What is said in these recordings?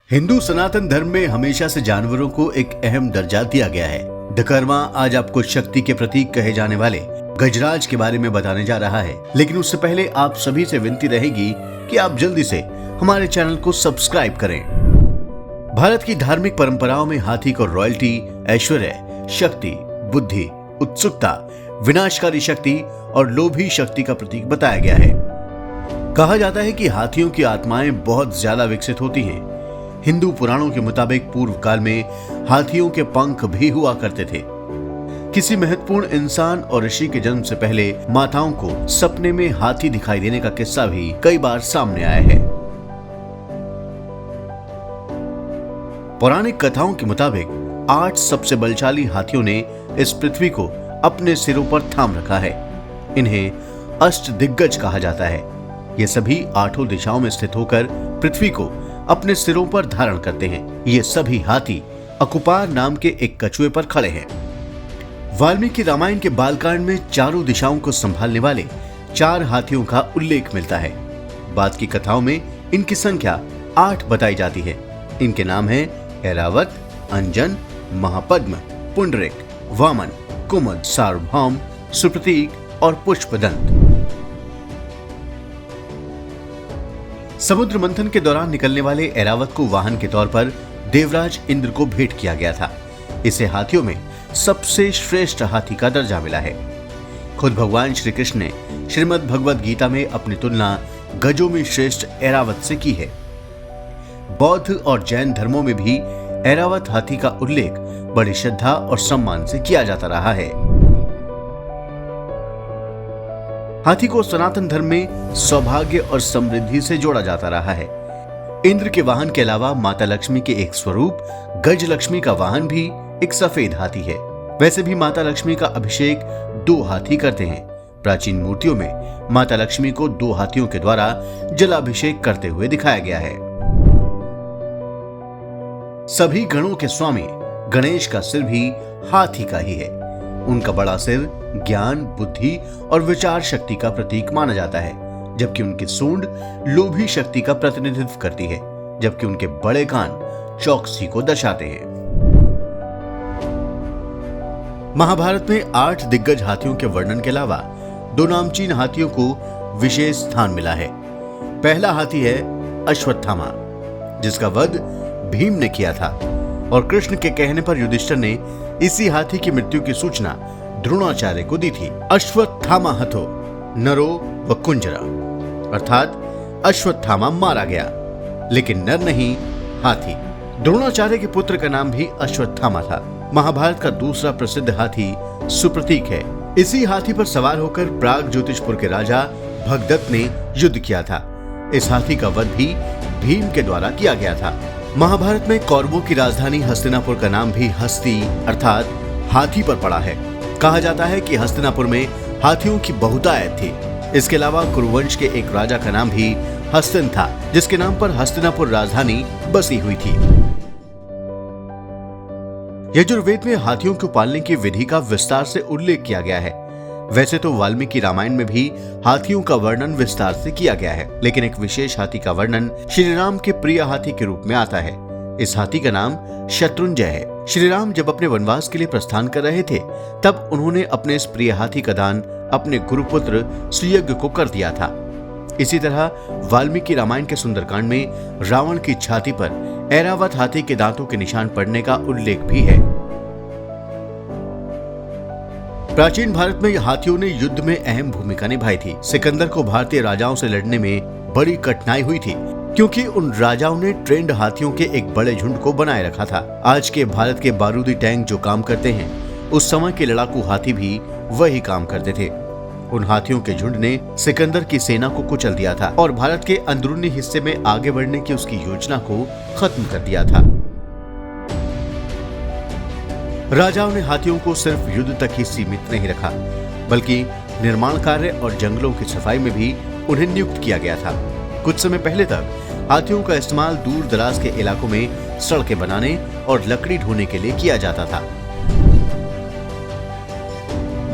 हिंदू सनातन धर्म में हमेशा से जानवरों को एक अहम दर्जा दिया गया है। दकर्मा आज आपको शक्ति के प्रतीक कहे जाने वाले गजराज के बारे में बताने जा रहा है, लेकिन उससे पहले आप सभी से विनती रहेगी कि आप जल्दी से हमारे चैनल को सब्सक्राइब करें। भारत की धार्मिक परंपराओं में हाथी को रॉयल्टी, ऐश्वर्य, शक्ति, बुद्धि, उत्सुकता, विनाशकारी शक्ति और लोभी शक्ति का प्रतीक बताया गया है। कहा जाता है कि हाथियों की आत्माएं बहुत ज्यादा विकसित होती हैं। हिंदू पुराणों के मुताबिक पूर्व काल में हाथियों के पंख भी हुआ करते थे। किसी महत्वपूर्ण इंसान और ऋषि के जन्म से पहले माताओं को सपने में हाथी दिखाई देने का किस्सा भी कई बार सामने आया है। पौराणिक कथाओं के मुताबिक 8 सबसे बलशाली हाथियों ने इस पृथ्वी को अपने सिरों पर थाम रखा है। इन्हें अष्ट दिग्गज कहा जाता है। ये सभी 8 दिशाओं में स्थित होकर पृथ्वी को अपने सिरों पर धारण करते हैं। ये सभी हाथी अकुपार नाम के एक कछुए पर खड़े हैं। वाल्मीकि रामायण के बालकांड में चारों दिशाओं को संभालने वाले 4 हाथियों का उल्लेख मिलता है। बाद की कथाओं में इनकी संख्या 8 बताई जाती है। इनके नाम हैं ऐरावत, अंजन, महापद्म, पुंडरीक, वामन, कुमुद, सार्वभौम, सुप्रतीक और पुष्पदंत। समुद्र मंथन के दौरान निकलने वाले ऐरावत को वाहन के तौर पर देवराज इंद्र को भेंट किया गया था। इसे हाथियों में सबसे श्रेष्ठ हाथी का दर्जा मिला है। खुद भगवान श्री कृष्ण ने श्रीमद् भगवद गीता में अपनी तुलना गजों में श्रेष्ठ ऐरावत से की है। बौद्ध और जैन धर्मों में भी ऐरावत हाथी का उल्लेख बड़ी श्रद्धा और सम्मान से किया जाता रहा है। हाथी को सनातन धर्म में सौभाग्य और समृद्धि से जोड़ा जाता रहा है। इंद्र के वाहन के अलावा माता लक्ष्मी के एक स्वरूप गज लक्ष्मी का वाहन भी एक सफेद हाथी है। वैसे भी माता लक्ष्मी का अभिषेक 2 हाथी करते हैं। प्राचीन मूर्तियों में माता लक्ष्मी को 2 हाथियों के द्वारा जलाभिषेक करते हुए दिखाया गया है। सभी गणों के स्वामी गणेश का सिर भी हाथी का ही है। उनका बड़ा सिर ज्ञान, बुद्धि और विचार शक्ति का प्रतीक माना जाता है, जबकि उनकी सूंड लोभी शक्ति का प्रतिनिधित्व करती है, जबकि उनके बड़े कान चौकसी को दर्शाते हैं। महाभारत में 8 दिग्गज हाथियों के वर्णन के अलावा 2 नामचीन हाथियों को विशेष स्थान मिला है। पहला हाथी है अश्वत्थामा, जिसका वध भीम ने किया था और कृष्ण के कहने पर युधिष्ठिर ने इसी हाथी की मृत्यु की सूचना द्रोणाचार्य को दी थी। अश्वत्थामा हतो नरो व कुंजरा, अर्थात अश्वत्थामा मारा गया लेकिन नर नहीं, हाथी। द्रोणाचार्य के पुत्र का नाम भी अश्वत्थामा था। महाभारत का दूसरा प्रसिद्ध हाथी सुप्रतीक है। इसी हाथी पर सवार होकर प्राग ज्योतिषपुर के राजा भगदत्त ने युद्ध किया था। इस हाथी का वध भी भीम के द्वारा किया गया था। महाभारत में कौरवों की राजधानी हस्तिनापुर का नाम भी हस्ती अर्थात हाथी पर पड़ा है। कहा जाता है कि हस्तिनापुर में हाथियों की बहुतायत थी। इसके अलावा कुरुवंश के एक राजा का नाम भी हस्तिन था, जिसके नाम पर हस्तिनापुर राजधानी बसी हुई थी। यजुर्वेद में हाथियों को पालने की विधि का विस्तार से उल्लेख किया गया है। वैसे तो वाल्मीकि रामायण में भी हाथियों का वर्णन विस्तार से किया गया है, लेकिन एक विशेष हाथी का वर्णन श्री राम के प्रिय हाथी के रूप में आता है। इस हाथी का नाम शत्रुंजय है। श्री राम जब अपने वनवास के लिए प्रस्थान कर रहे थे, तब उन्होंने अपने इस प्रिय हाथी का दान अपने गुरुपुत्र सुयज्ञ को कर दिया था। इसी तरह वाल्मीकि रामायण के सुंदरकांड में रावण की छाती पर ऐरावत हाथी के दांतों के निशान पड़ने का उल्लेख भी है। प्राचीन भारत में हाथियों ने युद्ध में अहम भूमिका निभाई थी। सिकंदर को भारतीय राजाओं से लड़ने में बड़ी कठिनाई हुई थी, क्योंकि उन राजाओं ने ट्रेंड हाथियों के एक बड़े झुंड को बनाए रखा था। आज के भारत के बारूदी टैंक जो काम करते हैं, उस समय के लड़ाकू हाथी भी वही काम करते थे। उन हाथियों के झुंड ने सिकंदर की सेना को कुचल दिया था और भारत के अंदरूनी हिस्से में आगे बढ़ने की उसकी योजना को खत्म कर दिया था। राजाओं ने हाथियों को सिर्फ युद्ध तक ही सीमित नहीं रखा, बल्कि निर्माण कार्य और जंगलों की सफाई में भी उन्हें नियुक्त किया गया था। कुछ समय पहले तक हाथियों का इस्तेमाल दूर दराज के इलाकों में सड़कें बनाने और लकड़ी ढोने के लिए किया जाता था।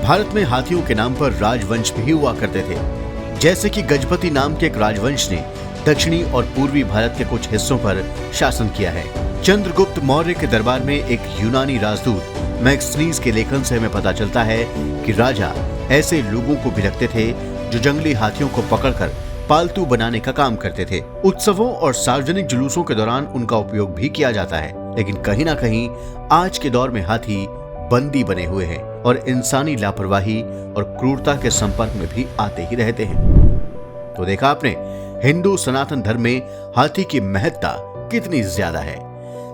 भारत में हाथियों के नाम पर राजवंश भी हुआ करते थे। जैसे कि गजपति नाम के एक राजवंश ने दक्षिणी और पूर्वी भारत के कुछ हिस्सों पर शासन किया है। चंद्रगुप्त मौर्य के दरबार में एक यूनानी राजदूत मैक्सनीज के लेखन से हमें पता चलता है कि राजा ऐसे लोगों को भी रखते थे जो जंगली हाथियों को पकड़कर पालतू बनाने का काम करते थे। उत्सवों और सार्वजनिक जुलूसों के दौरान उनका उपयोग भी किया जाता है, लेकिन कहीं ना कहीं आज के दौर में हाथी बंदी बने हुए हैं और इंसानी लापरवाही और क्रूरता के संपर्क में भी आते ही रहते हैं। तो देखा आपने, हिंदू सनातन धर्म में हाथी की महत्ता कितनी ज्यादा है।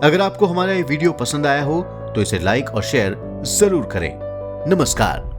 अगर आपको हमारा ये वीडियो पसंद आया हो तो इसे लाइक और शेयर जरूर करें। नमस्कार।